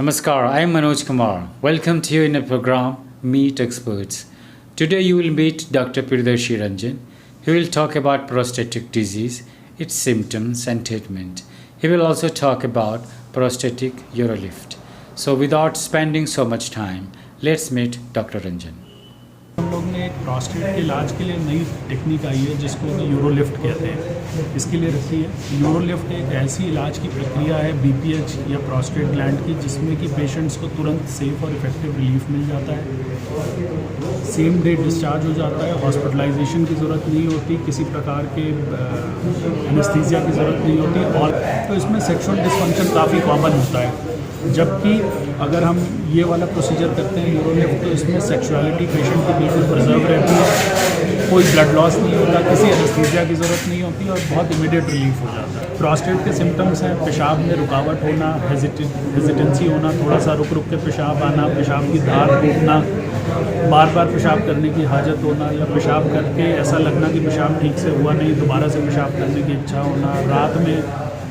Namaskar, I am Manoj Kumar. Welcome to you in a program, Meet Experts. Today you will meet Dr. Priyadarshi Ranjan. He will talk about prostatic disease, its symptoms and treatment. He will also talk about prostatic urolift. So without spending so much time, let's meet Dr. Ranjan. हम लोग ने एक prostate के इलाज के लिए नई technique आई है जिसको कि यूरोलिफ्ट कहते हैं, इसके लिए रखी है। यूरोलिफ्ट एक ऐसी इलाज की प्रक्रिया है बीपीएच या प्रोस्टेट ग्लैंड की जिसमें कि पेशेंट्स को तुरंत सेफ और इफेक्टिव रिलीफ मिल जाता है, सेम डे डिस्चार्ज हो जाता है, हॉस्पिटलाइजेशन की ज़रूरत नहीं होती, किसी प्रकार के एनेस्थीसिया की ज़रूरत नहीं होती। और तो इसमें सेक्सुअल डिसफंक्शन काफ़ी कॉमन होता है, जबकि अगर हम ये वाला प्रोसीजर करते हैं यूरोलिफ्ट तो इसमें सेक्सुअलिटी पेशेंट की बिल्कुल प्रिजर्व रहती है, कोई ब्लड लॉस नहीं होता, किसी एनेस्थीसिया की ज़रूरत नहीं होती और बहुत इमीडिएट रिलीफ हो जाता है। प्रोस्टेट के सिम्टम्स हैं पेशाब में रुकावट होना, हेजिटेंसी होना, थोड़ा सा रुक रुक के पेशाब आना, पेशाब की धार टूटना, बार बार पेशाब करने की हाजत होना या पेशाब करके ऐसा लगना कि पेशाब ठीक से हुआ नहीं, दोबारा से पेशाब करने की इच्छा होना, रात में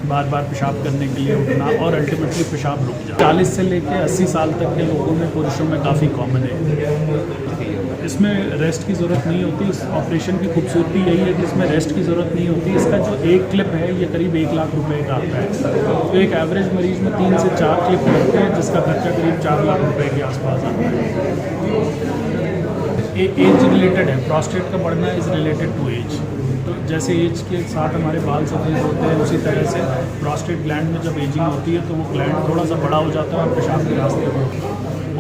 बार बार पेशाब करने के लिए उठना और अल्टीमेटली पेशाब रुक जाए। 40 से लेकर 80 साल तक के लोगों में, पुरुषों में काफ़ी कॉमन है। इसमें रेस्ट की ज़रूरत नहीं होती। इस ऑपरेशन की खूबसूरती यही है कि इसमें रेस्ट की ज़रूरत नहीं होती। इसका जो एक क्लिप है ये करीब 1 लाख रुपए का आता है, तो एक एवरेज मरीज में 3 से 4 क्लिप लगते हैं जिसका खर्चा करीब 4 लाख रुपए के आसपास आता है। एज रिलेटेड है, प्रोस्टेट का बढ़ना इज़ रिलेटेड टू एज। तो जैसे एज के साथ हमारे बाल सफ़ेद होते हैं उसी तरह से प्रोस्टेट ग्लैंड में जब एजिंग होती है तो वो ग्लैंड थोड़ा सा बड़ा हो जाता है और पेशाब के रास्ते में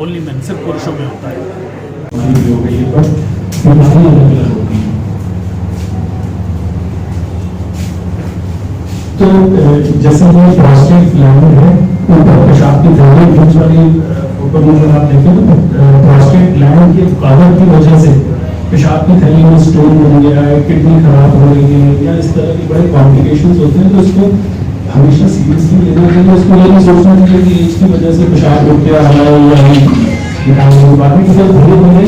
ओनली मैन, सिर्फ पुरुषों में होता है। तो जैसे ये प्रोस्टेट ग्लैंड है, ऊपर पेशाब की थैली बीच वाली फोटो में अगर आप देखें तो प्रोस्टेट ग्लैंड के कवर की वजह से पेशाब की थैली में स्टोन बन गया है, किडनी खराब हो रही है या इस तरह की बड़े कॉम्प्लिकेशंस होते हैं, तो इसको हमेशा सीरियसली लेना चाहिए। उसको ये नहीं सोचना चाहिए कि एज की वजह से पेशाब रुक गया है या बाकी की जब धीरे धीरे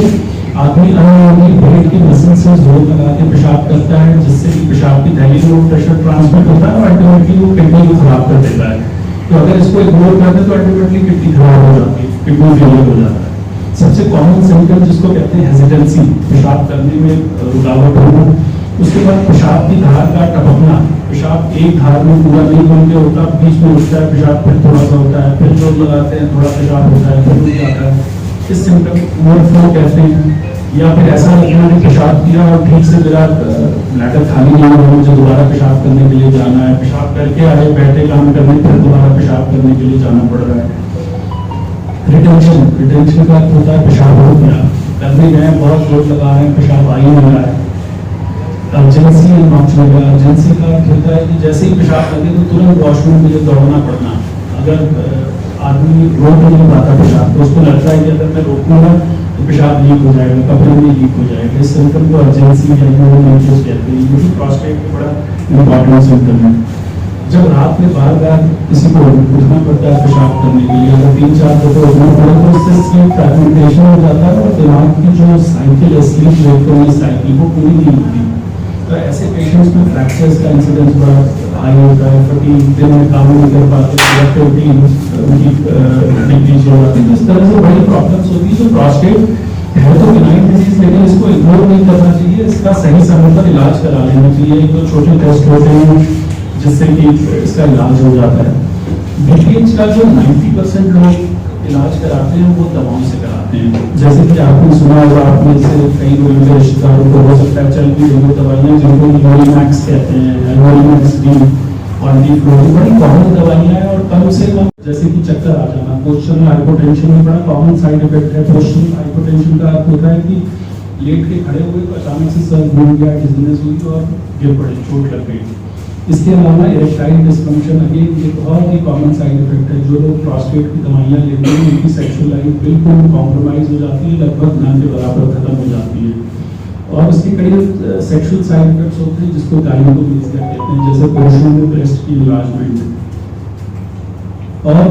आदमी अनइक्वली पेट की मसल से जोर लगा के पेशाब करता है जिससे कि पेशाब की थैली में प्रेशर ट्रांसमिट होता है और अल्टीमेटली वो किडनी को खराब कर देता है। तो अगर इसको इग्नोर करते हैं तो अल्टीमेटली किडनी खराब हो जाती है, किडनी फेलियर हो जाता है। सबसे कॉमन सिम्टम जिसको कहते हैं हेजिटेंसी, पेशाब करने में रुकावट होना, उसके बाद पेशाब की धार का टपकना, पेशाब एक धार में पूरा नहीं बन के होता, बीच में उठता है पेशाब, फिर थोड़ा सा होता है, फिर जोर लगाते हैं थोड़ा पेशाब होता है, फिर रुक जाता है। इस सिम्टम ओवरफ्लो कहते हैं। या फिर ऐसा लगना कि पेशाब किया और ठीक से मेरा ब्लैडर खाली नहीं हुआ, मुझे दोबारा पेशाब करने के लिए जाना है, पेशाब करके आए बैठे काम करने फिर दोबारा पेशाब करने के लिए जाना पड़ रहा है। रिटेंशन का अर्थ होता है पेशाब हो गया, करने गए बहुत जोर लगा रहे हैं, पेशाब आ ही नहीं रहा है। अर्जेंसी अर्जेंसी का अर्थ होता है कि जैसे ही पेशाब लगे तो तुरंत वॉशरूम के लिए दौड़ना पड़ना। अगर आदमी रोक नहीं पाता पेशाब तो उसको लगता है कि अगर मैं रोकूंगा तो पेशाब लीक हो जाएगा, कपड़े में लीक हो जाएगा। इस सिम्टम को अर्जेंसी या यूरोलिफ्ट कहते हैं। ये प्रोस्टेट का बड़ा इंपॉर्टेंट सिम्टम है। जब रात में बार बार किसी को उठना पड़ता है पेशाब करने के लिए, अगर 3-4 दफे उठना पड़े तो उससे स्लीप फ्रैगमेंटेशन हो जाता है और दिमाग की जो साइकिल है, स्लीप वेकफुलनेस साइकिल, वो पूरी नहीं होती। तो ऐसे पेशेंट्स में फ्रैक्चर्स का इंसिडेंस बड़ा हाई होता है, फटीग, दिन में काम नहीं कर पाते, प्रोडक्टिविटी उनकी डिक्रीज हो जाती है। इस तरह से बड़ी प्रॉब्लम्स होती है। जो प्रोस्टेट है तो बिनाइन डिजीज, लेकिन इसको इग्नोर नहीं करना चाहिए, इसका सही समय पर इलाज करा लेना चाहिए। तो छोटे टेस्ट होते हैं जिससे कि इसका इलाज हो जाता है। बीपीएच का जो 90% लोग इलाज कराते हैं वो दवाओं से कराते हैं। जैसे कि आपने सुना होगा, आपने से कई लोगों के रिश्तेदारों को हो सकता है चल भी रही दवाइयाँ जिनको यूरोमैक्स कहते हैं, यूरोमैक्स डी और बड़ी कॉमन दवाइयाँ हैं और कम से कम जैसे कि चक्कर आ जाना, पोस्चरल हाइपोटेंशन में बड़ा कॉमन साइड इफेक्ट है। पोस्चरल हाइपोटेंशन का अर्थ होता है कि लेट के खड़े हुए तो अचानक से सर घूम गया, डिजीनेस हुई और गिर पड़े, चोट लग गई। इसके अलावा इरेक्टाइल डिस्फंक्शन अगेन ये बहुत ही कॉमन साइड इफेक्ट है। जो लोग प्रोस्टेट की दवाइयाँ लेते हैं उनकी सेक्सुअल लाइफ बिल्कुल कॉम्प्रोमाइज हो जाती है, लगभग ना के बराबर खत्म हो जाती है। और इसके कई सेक्सुअल साइड इफेक्ट्स होते हैं जिसको गायनेकोप्लेजिया कहते हैं, जैसे पुरुषों में ब्रेस्ट की इन्लार्जमेंट। और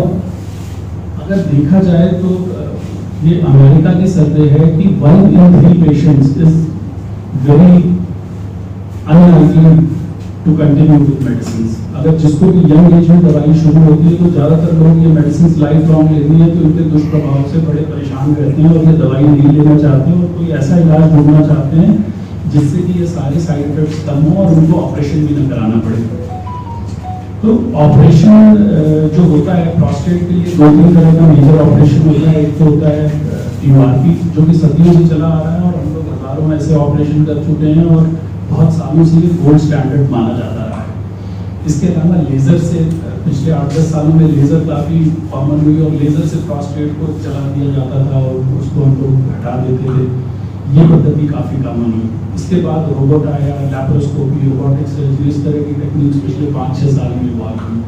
अगर देखा जाए तो ये अमेरिका की सर्वे है कि 1 in 3 patients is very unlikely to continue with medicine. अगर जिसको भी यंग एज में दवाई शुरू होती है तो ज़्यादातर लोग ये मेडिसिन लाइफ लॉन्ग लेनी है तो इनके दुष्प्रभाव से बड़े परेशान रहते हैं और ये दवाई नहीं लेना चाहते हैं और कोई ऐसा इलाज ढूंढना चाहते हैं जिससे कि ये सारे साइड इफेक्ट्स कम हो और उनको ऑपरेशन भी न कराना पड़े। तो ऑपरेशन जो होता है प्रोस्टेट के लिए 2-3 तरह का मेजर ऑपरेशन होता है। एक तो होता है टीआरपी जो कि सदियों से चला आ रहा है और हम लोग हजारों में ऐसे ऑपरेशन कर चुके हैं और बहुत सालों से ये गोल्ड स्टैंडर्ड माना जाता रहा है। इसके अलावा लेज़र से पिछले 8-10 सालों में लेज़र काफ़ी कॉमन हुई और लेज़र से प्रोस्टेट को चला दिया जाता था और उसको हम लोग हटा देते थे। ये पद्धति काफ़ी कॉमन हुई। इसके बाद रोबोट आया, लैप्रोस्कोपी, रोबोटिक सर्जरी, इस तरह की टेक्निक्स पिछले 5-6 साल में इवॉल्व हुई।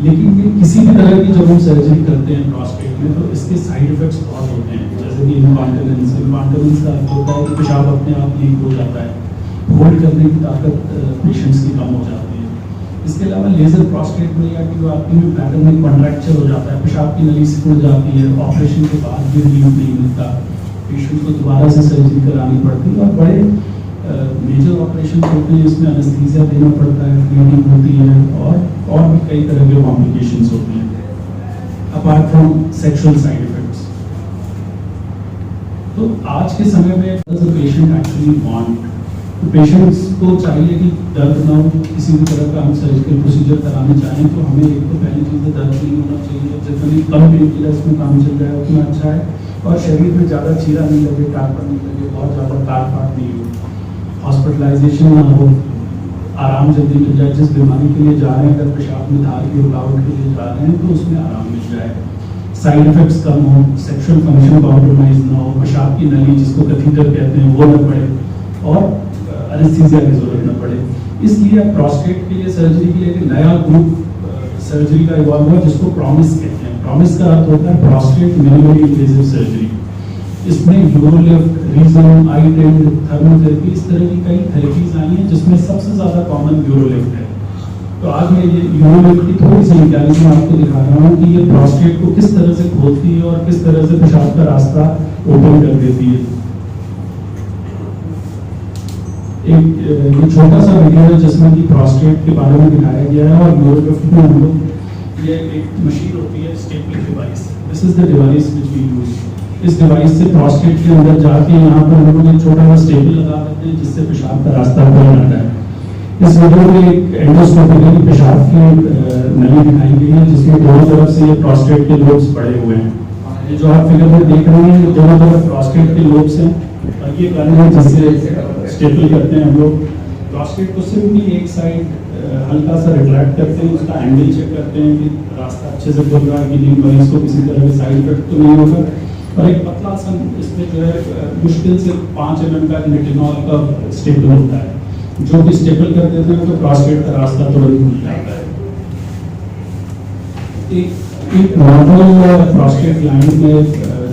लेकिन ये किसी भी तरह की जब हम सर्जरी करते हैं प्रोस्टेट में तो इसके साइड इफेक्ट्स बहुत होते हैं, जैसे कि इनकॉन्टिनेंस का होता है कि पेशाब अपने आप लीक हो जाता है, होल्ड करने की ताकत पेशेंट्स की कम हो जाती है। इसके अलावा लेजर प्रोस्टेट में या कि जो आपकी में ब्लैडर में कॉन्ट्रैक्चर हो जाता है, पेशाब की नली सिकुड़ जाती है, ऑपरेशन के बाद भी रिलीफ नहीं मिलता, पेशेंट को दोबारा से सर्जरी करानी पड़ती है और बड़े मेजर ऑपरेशन होते हैं, इसमें एनेस्थीसिया देना पड़ता है, ब्लीडिंग होती है और भी कई तरह के कॉम्प्लिकेशंस होते हैं apart from sexual side effects. तो आज के समय में पेशेंट एक्चुअली वांट, तो पेशेंट्स को चाहिए कि दर्द ना हो, किसी भी तरह का हम सर्जिकल प्रोसीजर कराने चाहें तो हमें एक तो पहली चीज़ दर्द नहीं होना चाहिए, जितनी कम पेन किलर्स में काम चल रहा है उतना अच्छा है और शरीर में ज़्यादा चीरा नहीं लगे, टाट नहीं लगे, बहुत ज़्यादा तार फाट नहीं हो, हॉस्पिटलाइजेशन ना हो, आराम जल्दी मिल जाए। जिस बीमारी के लिए जा रहे हैं, अगर पेशाब में धार की रुकावट के लिए जा रहे हैं तो उसमें आराम मिल जाए, साइड इफेक्ट्स कम हो, सेक्सुअल फंक्शन कॉम्प्रोमाइज ना हो, पेशाब की नली जिसको कैथीटर कहते हैं वो न पड़े और एनेस्थीसिया की जरूरत न पड़े। इसलिए अब प्रोस्टेट के लिए सर्जरी के लिए एक नया ग्रुप सर्जरी का इवॉल्व हुआ जिसको प्रॉमिस कहते हैं। प्रॉमिस का अर्थ होता है प्रोस्टेट मिनिमली इन्वेसिव सर्जरी। इसमें यूरोलिफ्ट, रीजन, आईटेंड, थर्मोथेरेपी, इस तरह की कई थेरेपीज आई हैं जिसमें सबसे ज्यादा कॉमन यूरोलिफ्ट है। तो आज मैं ये यूरोलिफ्ट की थोड़ी सी मैकेनिज्म आपको दिखा रहा हूँ कि ये प्रोस्टेट को किस तरह से खोलती है और किस तरह से पेशाब का रास्ता ओपन कर देती है। एक छोटा सा वीडियो है जिसमें कि प्रोस्टेट के बारे में दिखाया गया है और यूरोलिफ्ट में हम लोग ये एक मशीन होती है stapling device, this is the device which we use. इस डिवाइस से प्रोस्टेट के अंदर जाके यहाँ पर हम लोग एक छोटा सा स्टेपल लगा देते हैं जिससे पेशाब का रास्ता खुल जाता है। इस वीडियो में एक एंडोस्कोपिकली पेशाब की नली दिखाई गई है जिसमें दोनों तरफ से ये प्रोस्टेट के लोब्स पड़े हुए हैं। ये जो आप फिगर में देख रहे हैं दोनों तरफ प्रोस्टेट के लोब्स हैं और ये कारण है जिससे स्टेपल करते हैं हम लोग। प्रोस्टेट को सिर्फ एक साइड हल्का सा रिट्रैक्ट करते हैं, उसका एंगल चेक करते हैं कि रास्ता अच्छे से खुल रहा है कि नहीं, मरीज को किसी तरह के साइड इफेक्ट तो नहीं होगा। और एक पतला सा इसमें जो है मुश्किल से 5 mm का निटिनॉल का स्टेपल होता है, जो भी स्टेपल कर देते हैं तो प्रोस्टेट का रास्ता तुरंत खुल जाता है। एक नॉर्मल प्रोस्टेट ग्लैंड में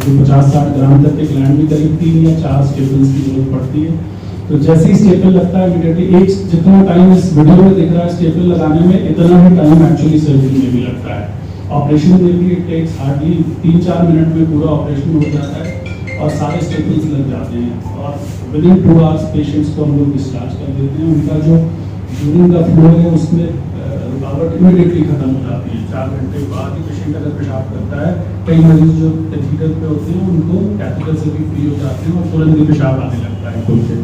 जो 50-60 ग्राम तक के ग्लैंड में करीब 3 या 4 स्टेपल्स की जरूरत पड़ती है। तो जैसे ही स्टेपल लगता है इमीडिएटली एक जितना टाइम इस वीडियो में दिख रहा है स्टेपल लगाने में, इतना ही टाइम एक्चुअली सर्जरी में भी लगता है। ऑपरेशन में भी इट टेक्स हार्डली 3-4 मिनट में पूरा ऑपरेशन हो जाता है और सारे स्टेपल्स लग जाते हैं और विद इन 2 आवर्स पेशेंट्स को हम लोग डिस्चार्ज कर देते हैं। उनका जो यूरिन का फ्लो है उसमें रुकावट इमीडिएटली खत्म हो जाती है। 4 घंटे बाद ही पेशेंट अगर पेशाब करता है, कई मरीज जो कैथीटर पे होते हैं उनको कैथीटर से भी फ्री हो जाते हैं और तुरंत ही पेशाब आने लगता है खुल के।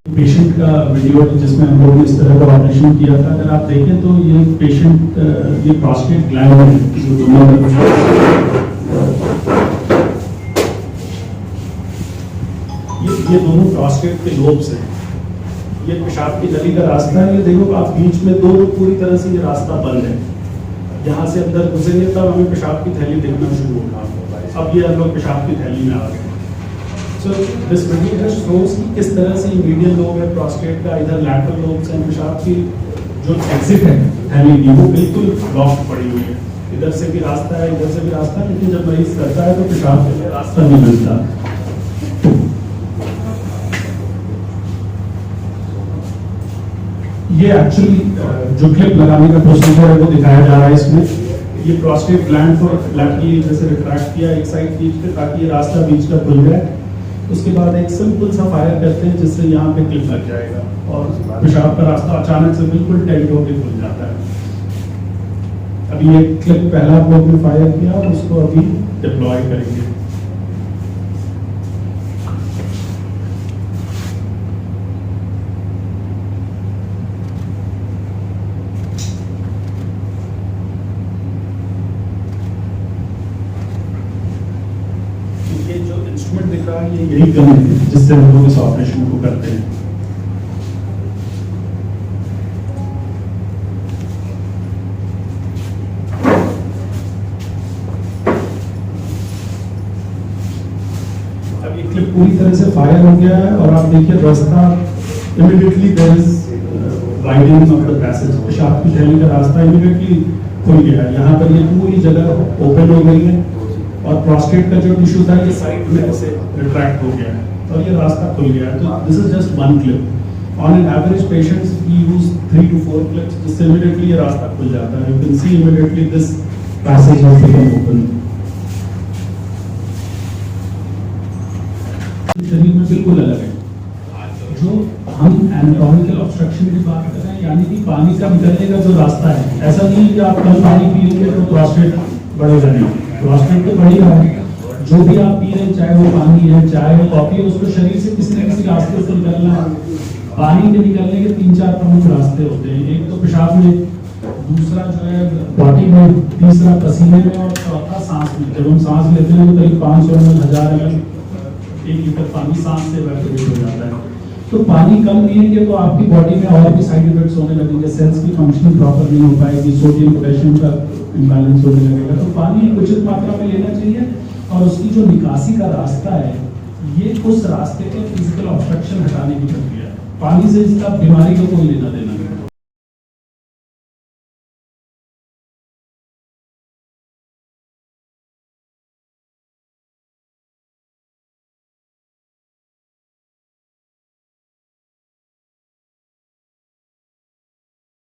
पेशेंट का वीडियो जिसमें हम लोग ने इस तरह का ऑपरेशन किया था, अगर आप देखें तो ये पेशेंट ये प्रोस्टेट ग्लैंड है जो दोनों ये दोनों प्रोस्टेट के लोब्स हैं। ये पेशाब की नली का रास्ता है, ये देखो आप बीच में दो पूरी तरह से ये रास्ता बंद है। यहाँ से अंदर घुसेंगे तब हमें पेशाब की थैली दिखना शुरू होगा। अब ये हम लोग पेशाब की थैली में आ गए। So this video shows कि किस तरह से मीडियल लोब है प्रोस्टेट का, इधर लैटरल लोब्स हैं, पेशाब की जो एग्जिट है थैली की वो बिल्कुल ब्लॉक पड़ी हुई है। इधर से भी रास्ता है, इधर से भी रास्ता है, लेकिन जब मरीज करता है तो पेशाब के लिए रास्ता नहीं मिलता। ये एक्चुअली जो क्लिप लगाने का प्रोसीजर है वो दिखाया जा रहा है इसमें। ये प्रोस्टेट ग्लैंड को लैटरली जैसे रिट्रैक्ट किया एक साइड खींच के ताकि ये रास्ता बीच का खुल जाए। उसके बाद एक सिंपल सा फायर करते हैं जिससे यहाँ पे क्लिप लग जाएगा और पेशाब का रास्ता अचानक से बिल्कुल टाइट होकर खुल जाता है। अभी एक क्लिप पहला ब्लॉक में फायर किया और उसको अभी डिप्लॉय करेंगे। ये जो इंस्ट्रूमेंट दिख रहा है ये यही गन है जिससे हम लोग इस ऑपरेशन को करते हैं। अब ये क्लिप पूरी तरह से फायर हो गया है और आप देखिए रास्ता immediately there is widening of the passage, पेशाब की थैली का रास्ता इमीडिएटली खुल गया है। यहाँ पर ये पूरी जगह ओपन हो गई है और प्रोस्टेट का जो टिश्यू था ये साइड में ऐसे रिट्रैक्ट हो गया है और ये रास्ता खुल गया है। तो this is just one clip. On an average patients we use 3 to 4 clips जिससे इमीडिएटली ये रास्ता खुल जाता है। You can see immediately this passage has become open. शरीर में बिल्कुल अलग है। जो हम एनाटॉमिकल ऑब्स्ट्रक्शन की बात कर रहे हैं यानी कि पानी का निकलने का जो रास्ता है, ऐसा नहीं है कि आप कम पानी पिएंगे तो प्रोस्टेट बढ़ेगा नहीं, प्रोस्टेट तो बढ़ ही रहा है। जो भी आप पी रहे हैं, चाहे वो पानी है चाहे वो कॉफी है, उसको शरीर से किसी न किसी रास्ते से निकलना है। पानी के निकलने के 3-4 प्रमुख रास्ते होते हैं। एक तो पेशाब में, दूसरा जो है बॉडी में, तीसरा पसीने में और चौथा सांस में। जब हम सांस लेते हैं तो करीब 500 ml 1000 ml 1 लीटर पानी सांस से इवैपोरेट हो जाता है। तो पानी कम पिएंगे तो आपकी बॉडी में और भी साइड इफेक्ट्स होने लगेंगे। सेल्स की फंक्शनिंग प्रॉपर नहीं हो पाएगी, सोडियम पोटेशियम का इम्बैलेंस होने लगेगा। तो पानी एक उचित मात्रा में लेना चाहिए और उसकी जो निकासी का रास्ता है ये उस रास्ते के फिजिकल ऑब्स्ट्रक्शन हटाने की प्रक्रिया है। पानी से इसका बीमारी को कोई लेना देना नहीं।